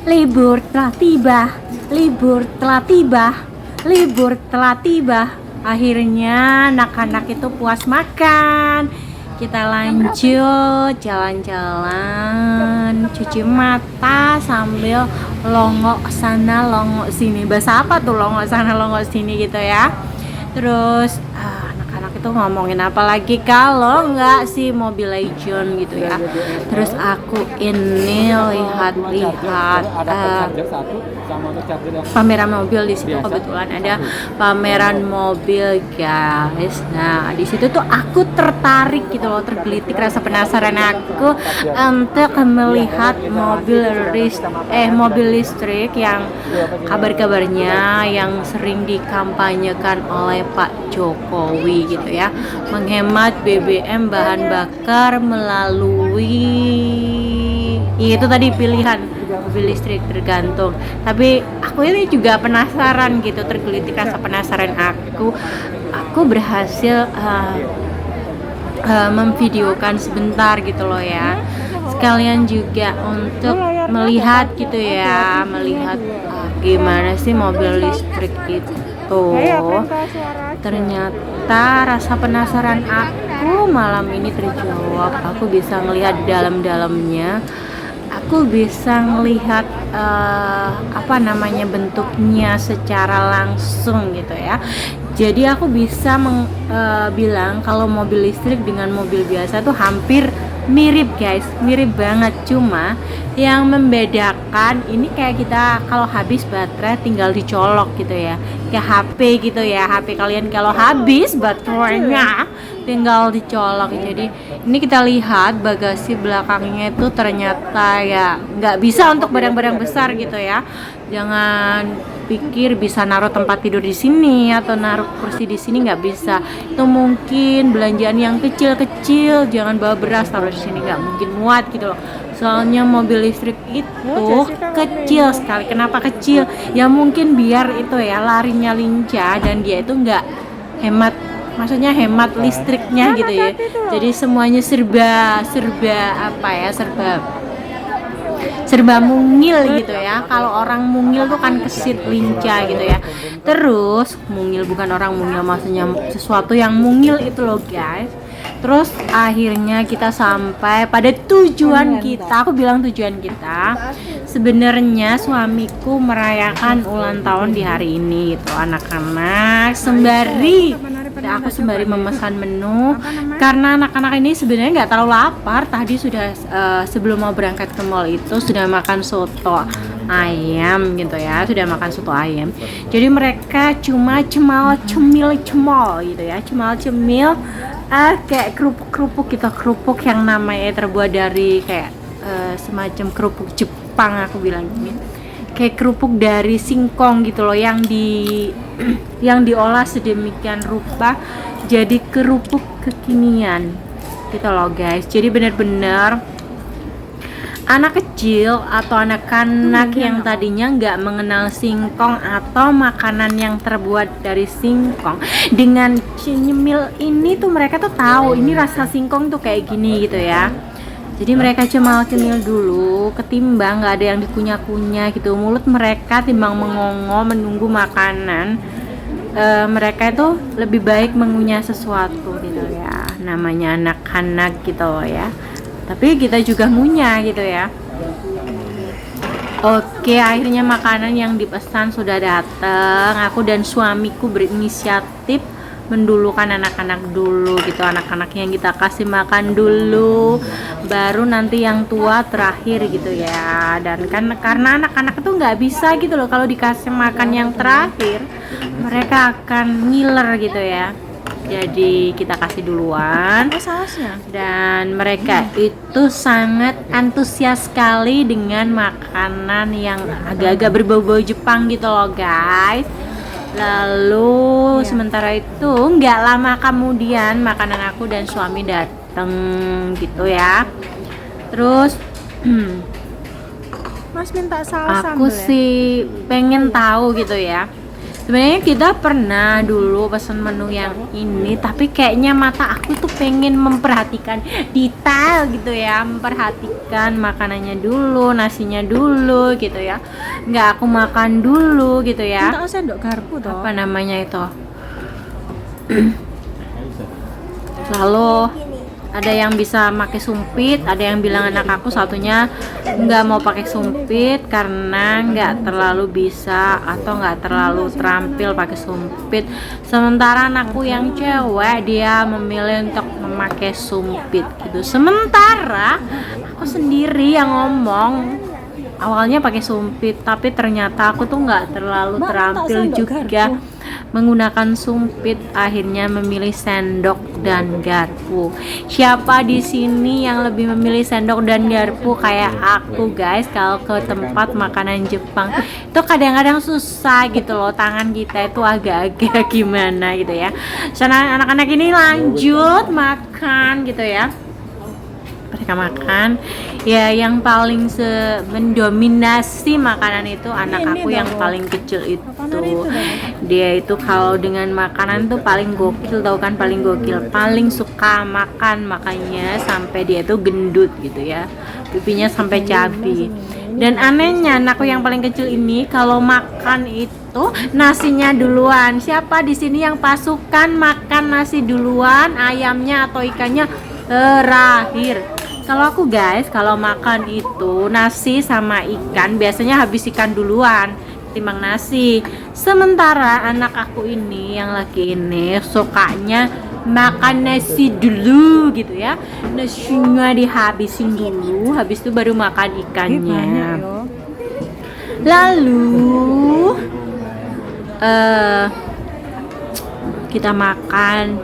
Libur telah tiba, libur telah tiba, libur telah tiba. Akhirnya anak-anak itu puas makan. Kita lanjut jalan-jalan, cuci mata sambil longok sana longok sini. Bahasa apa tuh longok sana longok sini gitu ya. Terus anak-anak itu ngomongin apa lagi kalau nggak si Mobile Legend gitu ya. Terus aku ini lihat-lihat pameran mobil. Di situ kebetulan ada pameran mobil guys. Nah di situ tuh aku tertarik gitu loh, tergelitik rasa penasaran aku untuk melihat mobil listrik yang kabar-kabarnya yang sering dikampanyekan oleh Pak Jokowi gitu ya, menghemat BBM bahan bakar melalui itu tadi pilihan mobil listrik tergantung. Tapi aku ini juga penasaran gitu, tergelitik rasa penasaran aku berhasil memvideokan sebentar gitu loh ya, sekalian juga untuk melihat gitu ya, melihat gimana sih mobil listrik itu. Ternyata rasa penasaran aku malam ini terjawab. Aku bisa ngelihat dalam-dalamnya, aku bisa ngelihat bentuknya secara langsung gitu ya. Jadi aku bisa bilang kalau mobil listrik dengan mobil biasa tuh hampir mirip guys, mirip banget. Cuma yang membedakan ini kayak kita kalau habis baterai tinggal dicolok gitu ya, kayak HP gitu ya. HP kalian kalau habis baterainya tinggal dicolok. Jadi ini kita lihat bagasi belakangnya itu ternyata ya nggak bisa untuk barang-barang besar gitu ya. Jangan pikir bisa naruh tempat tidur di sini atau naruh kursi di sini, nggak bisa. Itu mungkin belanjaan yang kecil-kecil, jangan bawa beras taruh di sini, nggak mungkin muat gitu loh. Soalnya mobil listrik itu kecil sekali. Kenapa kecil? Ya mungkin biar itu ya larinya lincah dan dia itu nggak hemat, maksudnya hemat listriknya gitu ya. Jadi semuanya serba mungil gitu ya. Kalau orang mungil tuh kan kesit lincah gitu ya. Terus mungil bukan orang mungil, maksudnya sesuatu yang mungil itu loh guys. Terus akhirnya kita sampai pada tujuan kita. Aku bilang tujuan kita. Sebenarnya suamiku merayakan ulang tahun di hari ini gitu, anak-anak aku sembari memesan menu karena anak-anak ini sebenarnya nggak terlalu lapar. Tadi sudah sebelum mau berangkat ke mall itu sudah makan soto ayam gitu ya, sudah makan soto ayam. Jadi mereka cuma cemil gitu ya, cemil kayak kerupuk gitu, kerupuk yang namanya terbuat dari kayak semacam kerupuk Jepang, aku bilang gini, kayak kerupuk dari singkong gitu loh, yang diolah sedemikian rupa jadi kerupuk kekinian gitu loh guys. Jadi benar-benar anak kecil atau anak-anak yang tadinya nggak mengenal singkong atau makanan yang terbuat dari singkong, dengan nyemil ini tuh mereka tuh tahu ini rasa singkong tuh kayak gini gitu ya. Jadi mereka cemil dulu, ketimbang nggak ada yang dikunyah-kunyah gitu. Mulut mereka timbang mengongo menunggu makanan, mereka itu lebih baik mengunyah sesuatu gitu ya. Namanya anak-anak gitu loh ya. Tapi kita juga ngunyah gitu ya. Oke, akhirnya makanan yang dipesan sudah datang. Aku dan suamiku berinisiatif mendulukan anak-anak dulu gitu, anak-anak yang kita kasih makan dulu, baru nanti yang tua terakhir gitu ya. Dan kan karena anak-anak itu nggak bisa gitu loh, kalau dikasih makan yang terakhir mereka akan ngiler gitu ya. Jadi kita kasih duluan, dan mereka itu sangat antusias sekali dengan makanan yang agak-agak berbau-bau Jepang gitu loh guys. Lalu sementara itu nggak lama kemudian makanan aku dan suami datang gitu ya. Terus Mas minta saus aku sambal sih pengen tahu gitu ya, Sebenarnya kita pernah dulu pesan menu yang ini, tapi kayaknya mata aku tuh pengen memperhatikan detail gitu ya, memperhatikan makanannya dulu, nasinya dulu gitu ya. Nggak aku makan dulu gitu ya. Enggak sendok garpu toh. Apa namanya itu? Lalu ada yang bisa pakai sumpit, ada yang bilang anak aku satunya nggak mau pakai sumpit karena nggak terlalu bisa atau nggak terlalu terampil pakai sumpit. Sementara anakku yang cewek dia memilih untuk memakai sumpit gitu. Sementara aku sendiri yang ngomong awalnya pakai sumpit, tapi ternyata aku tuh nggak terlalu terampil juga menggunakan sumpit, akhirnya memilih sendok dan garpu. Siapa di sini yang lebih memilih sendok dan garpu kayak aku guys? Kalau ke tempat makanan Jepang itu kadang-kadang susah gitu loh, tangan kita itu agak-agak gimana gitu ya. Sana anak-anak ini lanjut makan gitu ya. Mereka makan ya, yang paling mendominasi makanan itu anak aku yang paling kecil itu. Dia itu kalau dengan makanan tuh paling gokil, tau kan, paling gokil, paling suka makan, makanya sampai dia tuh gendut gitu ya, pipinya sampai cabi. Dan anehnya anakku yang paling kecil ini kalau makan itu nasinya duluan. Siapa di sini yang pasukan makan nasi duluan, ayamnya atau ikannya terakhir? Kalau aku guys, kalau makan itu nasi sama ikan biasanya habis ikan duluan ketimbang nasi. Sementara anak aku ini yang laki ini sukanya makan nasi dulu gitu ya. Nasinya dihabisin dulu, habis itu baru makan ikannya. Lalu kita makan,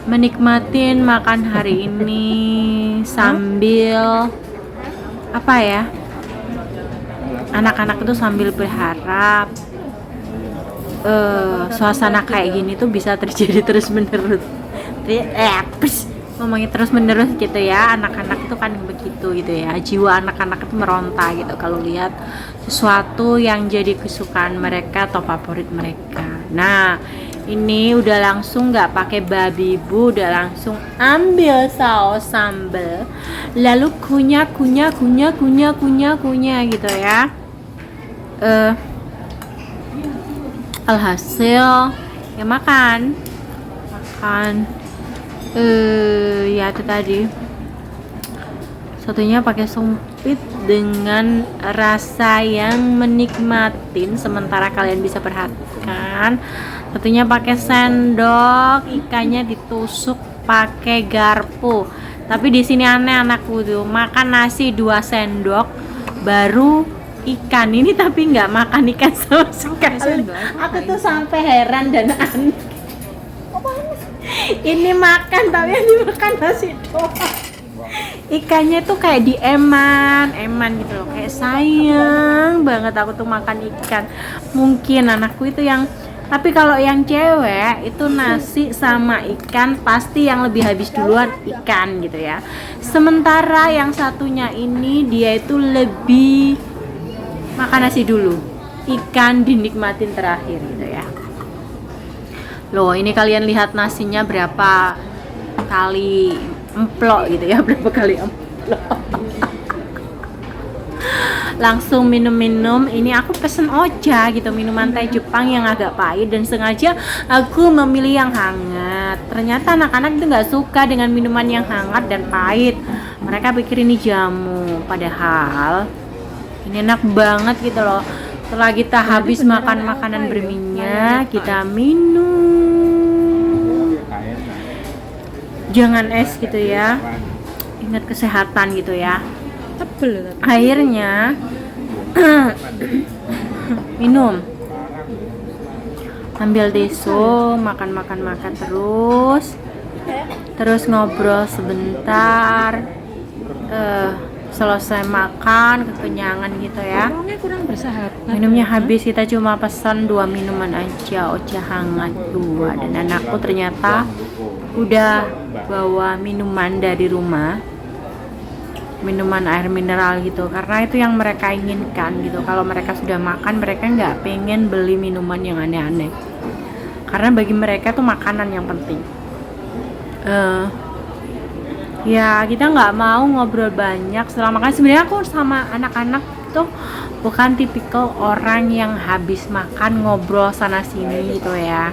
menikmatin makan hari ini sambil apa ya, anak-anak itu sambil berharap suasana kayak gini tuh bisa terjadi terus menerus, ngomongin terus menerus gitu ya. Anak-anak itu kan begitu gitu ya, jiwa anak-anak itu meronta gitu kalau lihat sesuatu yang jadi kesukaan mereka atau favorit mereka. Nah ini udah langsung nggak pakai babi bu, udah langsung ambil saus sambal, lalu kunyah gitu ya. Alhasil ya makan ya itu tadi, satunya pakai sumpit dengan rasa yang menikmatin. Sementara kalian bisa perhatikan satunya pakai sendok, ikannya ditusuk pakai garpu. Tapi di sini aneh anakku tuh makan nasi 2 sendok baru ikan ini, tapi nggak makan ikan sama sekali. Aku tuh sampai heran dan aneh. Ini makan tapi yang dimakan nasi doang. Ikannya tuh kayak di eman gitu loh, kayak sayang banget aku tuh makan ikan. Mungkin anakku itu yang, tapi kalau yang cewek itu nasi sama ikan pasti yang lebih habis duluan ikan gitu ya. Sementara yang satunya ini dia itu lebih makan nasi dulu, ikan dinikmatin terakhir gitu ya. Loh ini kalian lihat nasinya berapa kali emplok gitu ya, berapa kali emplok. Langsung minum-minum. Ini aku pesen ocha gitu, minuman teh Jepang yang agak pahit, dan sengaja aku memilih yang hangat. Ternyata anak-anak itu nggak suka dengan minuman yang hangat dan pahit. Mereka pikir ini jamu, padahal ini enak banget gitu loh. Setelah kita habis makan makanan berminyak, kita minum. Jangan es gitu ya, ingat kesehatan gitu ya. Akhirnya minum, ambil tisu, makan terus ngobrol sebentar. Selesai makan kekenyangan gitu ya, minumnya habis. Kita cuma pesan 2 minuman aja, ocha hangat 2, dan anakku ternyata udah bawa minuman dari rumah. minuman air mineral gitu, karena itu yang mereka inginkan gitu. Kalau mereka sudah makan, mereka nggak pengen beli minuman yang aneh-aneh, karena bagi mereka tuh makanan yang penting. Ya kita nggak mau ngobrol banyak setelah makan. Sebenarnya aku sama anak-anak tuh bukan tipikal orang yang habis makan ngobrol sana sini gitu ya.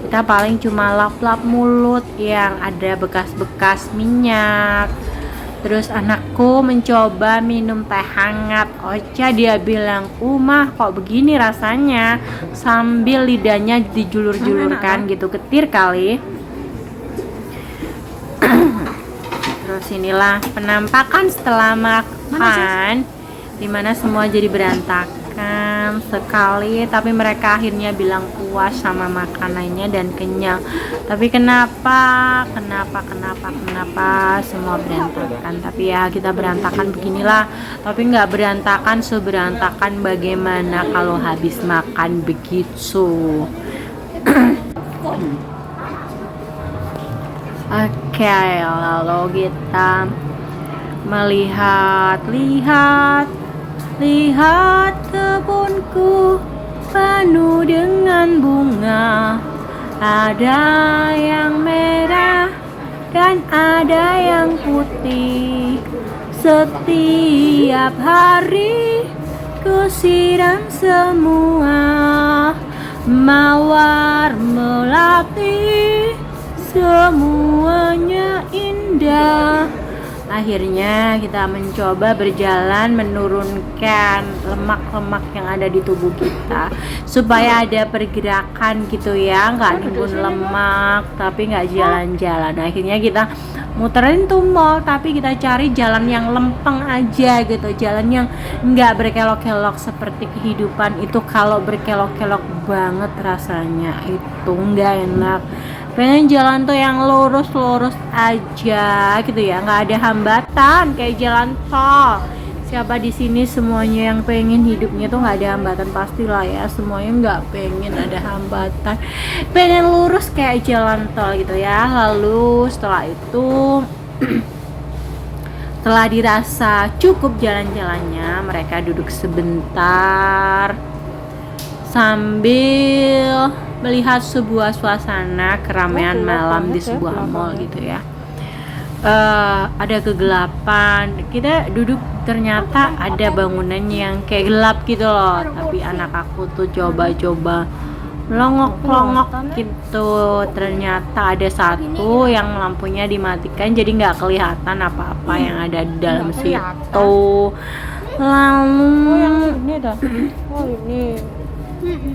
Kita paling cuma lap-lap mulut yang ada bekas-bekas minyak. Terus anakku mencoba minum teh hangat. Ocha dia bilang, "Mah kok begini rasanya?" Sambil lidahnya dijulur-julurkan gitu, ketir kali. Terus inilah penampakan setelah makan, dimana semua jadi berantakan sekali, tapi mereka akhirnya bilang puas sama makanannya dan kenyang. Tapi kenapa semua berantakan? Tapi ya kita berantakan beginilah, tapi nggak berantakan seberantakan bagaimana kalau habis makan begitu. Oke, lalu kita lihat kebunku penuh dengan bunga. Ada yang merah dan ada yang putih. Setiap hari ku siram semua, mawar melati, semuanya indah. Akhirnya kita mencoba berjalan menurunkan lemak-lemak yang ada di tubuh kita supaya ada pergerakan gitu ya, nggak nimbun lemak tapi nggak jalan-jalan. Akhirnya kita muterin tuh mall, tapi kita cari jalan yang lempeng aja gitu, jalan yang nggak berkelok-kelok seperti kehidupan itu. Kalau berkelok-kelok banget rasanya itu nggak enak. Pengen jalan tuh yang lurus-lurus aja gitu ya, nggak ada hambatan kayak jalan tol. Siapa di sini semuanya yang pengen hidupnya tuh nggak ada hambatan, pastilah ya, semuanya nggak pengen ada hambatan, pengen lurus kayak jalan tol gitu ya. Lalu setelah itu setelah dirasa cukup jalan-jalannya, mereka duduk sebentar sambil melihat sebuah suasana keramaian malam di sebuah mall gitu ya. Ada kegelapan, kita duduk, ternyata ada bangunan yang kayak gelap gitu loh, tapi anak aku tuh coba-coba longok-longok gitu. Ternyata ada satu yang lampunya dimatikan, jadi nggak kelihatan apa-apa yang ada di dalam situ. Lalu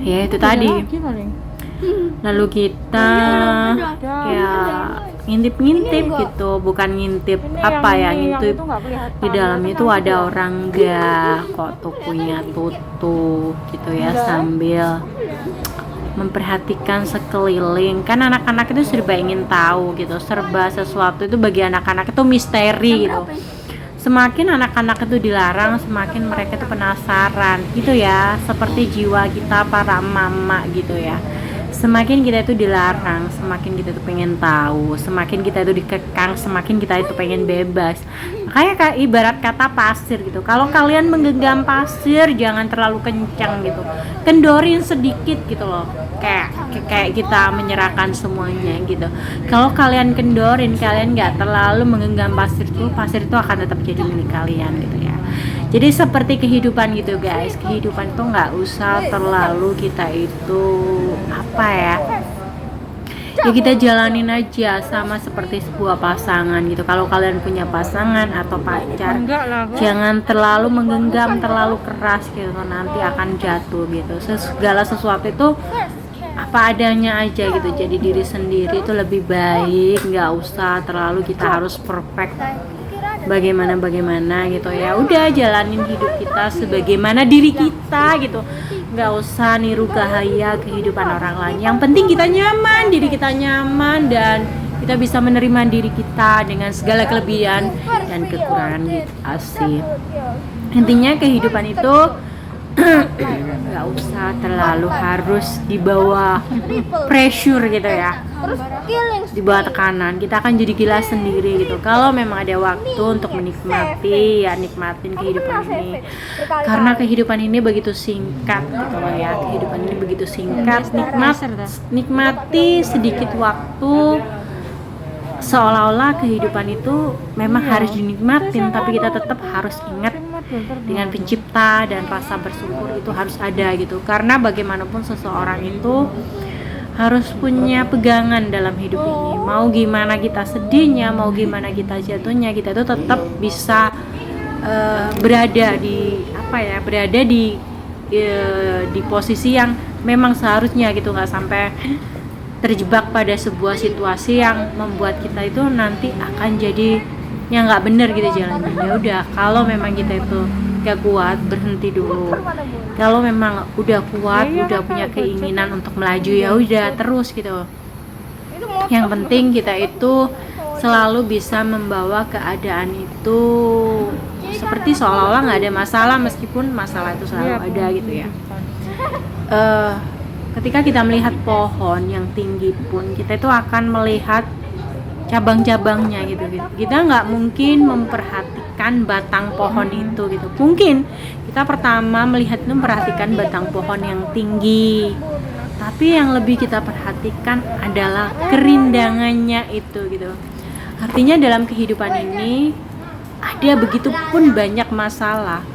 ya itu tadi. Lalu kita ya ngintip-ngintip gitu, bukan ngintip apa ya, ngintip di dalamnya itu ada orang nggak, kok tokonya tutup gitu ya, sambil memperhatikan sekeliling. Kan anak-anak itu serba ingin tahu gitu, serba sesuatu itu bagi anak-anak itu misteri gitu. Semakin anak-anak itu dilarang, semakin mereka itu penasaran gitu ya, seperti jiwa kita para mama gitu ya. Semakin kita itu dilarang, semakin kita itu pengen tahu, semakin kita itu dikekang, semakin kita itu pengen bebas. Makanya kayak ibarat kata pasir gitu, kalau kalian menggenggam pasir jangan terlalu kencang gitu, kendorin sedikit gitu loh, kayak kita menyerahkan semuanya gitu. Kalau kalian kendorin, kalian nggak terlalu menggenggam pasir itu akan tetap jadi milik kalian gitu ya. Jadi seperti kehidupan gitu guys, kehidupan tuh nggak usah terlalu kita itu apa ya kita jalanin aja sama seperti sebuah pasangan gitu. Kalau kalian punya pasangan atau pacar, jangan terlalu menggenggam terlalu keras gitu, nanti akan jatuh gitu. Segala sesuatu itu apa adanya aja gitu, jadi diri sendiri itu lebih baik, nggak usah terlalu kita harus perfect bagaimana gitu ya. Udah jalanin hidup kita sebagaimana diri kita gitu, nggak usah niru gaya kehidupan orang lain. Yang penting kita nyaman, diri kita nyaman, dan kita bisa menerima diri kita dengan segala kelebihan dan kekurangan kita sih. Intinya kehidupan itu nggak usah terlalu harus di bawah pressure gitu ya, di bawah tekanan. Kita akan jadi gila sendiri gitu. Kalau memang ada waktu untuk menikmati, ya nikmatin kehidupan ini, karena kehidupan ini begitu singkat gitu loh ya. Kehidupan ini begitu singkat, nikmati sedikit waktu, seolah-olah kehidupan itu memang harus dinikmatin, tapi kita tetap harus ingat dengan pencipta, dan rasa bersyukur itu harus ada gitu. Karena bagaimanapun seseorang itu harus punya pegangan dalam hidup ini. Mau gimana kita sedihnya, mau gimana kita jatuhnya, kita itu tetap bisa berada di posisi yang memang seharusnya gitu, nggak sampai terjebak pada sebuah situasi yang membuat kita itu nanti akan jadi yang nggak bener gitu jalannya. Ya udah, kalau memang kita itu gak kuat, berhenti dulu. Kalau memang udah kuat, udah punya keinginan untuk melaju, ya udah terus gitu. Yang penting kita itu selalu bisa membawa keadaan itu seperti seolah-olah nggak ada masalah, meskipun masalah itu selalu ada gitu ya. Ketika kita melihat pohon yang tinggi pun, kita itu akan melihat cabang-cabangnya gitu. Kita nggak mungkin memperhatikan batang pohon itu gitu. Mungkin kita pertama melihat itu memperhatikan batang pohon yang tinggi, tapi yang lebih kita perhatikan adalah kerindangannya itu gitu. Artinya dalam kehidupan ini ada begitu pun banyak masalah,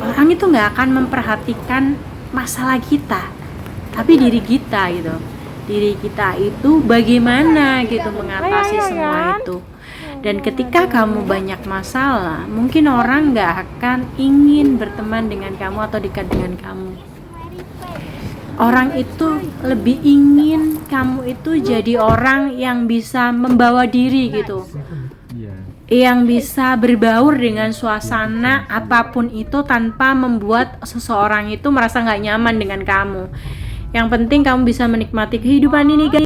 orang itu nggak akan memperhatikan masalah kita, tapi diri kita gitu. Diri kita itu bagaimana gitu mengatasi semua itu. Dan ketika kamu banyak masalah, mungkin orang gak akan ingin berteman dengan kamu atau dekat dengan kamu. Orang itu lebih ingin kamu itu jadi orang yang bisa membawa diri gitu, yang bisa berbaur dengan suasana apapun itu tanpa membuat seseorang itu merasa gak nyaman dengan kamu. Yang penting kamu bisa menikmati kehidupan ini, guys.